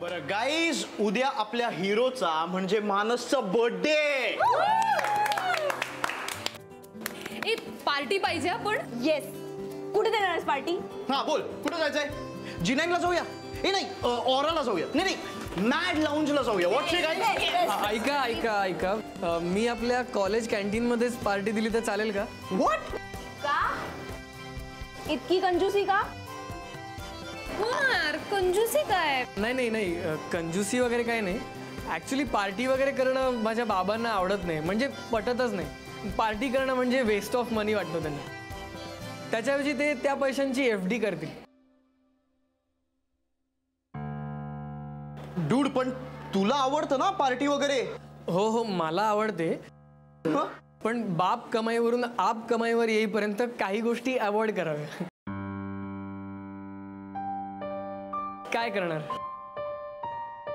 बरं गाईज, उद्या आपल्या हिरोचा म्हणजे मानसचा बर्थडे. एक पार्टी पाहिजे आपण. येस. कुठे देणार आहेस पार्टी? हा बोल, कुठे जायचंय? G9 ला जाऊया? नाही, ऑराला जाऊया. नाही, मॅड लाऊंजला जाऊया. What say guys? ऐका ऐका ऐका, मी आपल्या कॉलेज कॅन्टीन मध्येच पार्टी दिली तर चालेल का? व्हॉट? का? इतकी कंजूसी का? यार कंजूसी काय? नाही नाही नाही, कंजूसी वगैरे काही नाही. ॲक्च्युली पार्टी वगैरे करणं माझ्या बाबांना आवडत नाही, म्हणजे पटतच नाही. पार्टी करणं म्हणजे वेस्ट ऑफ मनी वाटतं त्यांना. त्याच्याऐवजी ते त्या पैशांची FD करतील. डूड, पण तुला आवडतं ना पार्टी वगैरे? हो हो, मला आवडते. पण बाप कमाईवरून आप कमाईवर येईपर्यंत काही गोष्टी अवॉइड कराव्या. काय करणार?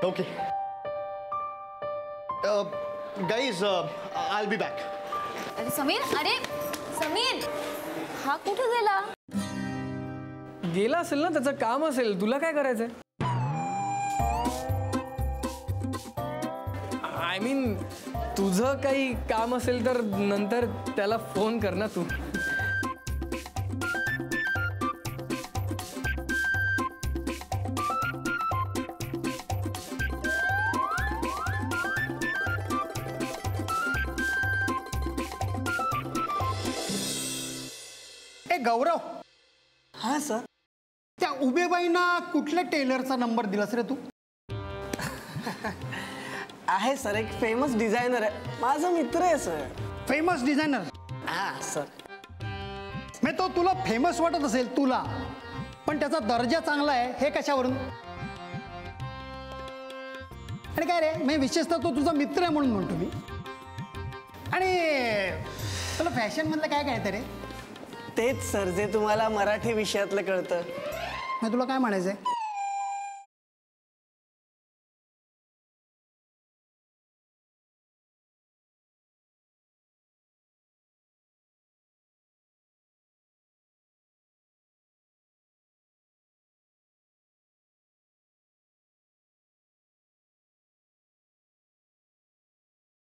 Okay guys, I will be back. अरे समीर, अरे समीर, हा कुठे गेला? गेला असेल ना, त्याचं काम असेल. तुला काय करायचंय? आय मीन, तुझं काही काम असेल तर नंतर त्याला फोन कर ना तू. गौरव. हां सर. त्या उभेबाईंना कुठल्या टेलरचा नंबर दिलास रे तू? आहे सर, एक फेमस डिझायनर आहे, माझा मित्र आहे सर. Famous designer? हां सर. मी तो तुला फेमस वाटत असेल तुला, पण त्याचा दर्जा चांगला आहे हे कशावरून? आणि काय रे, मी विशेषतः तो तुझा मित्र आहे म्हणून म्हणतो मी. आणि तुला फॅशन मधलं काय कळतं रे? तेच सर जे तुम्हाला मराठी विषयातलं कळतं. मी तुला काय म्हणायचंय,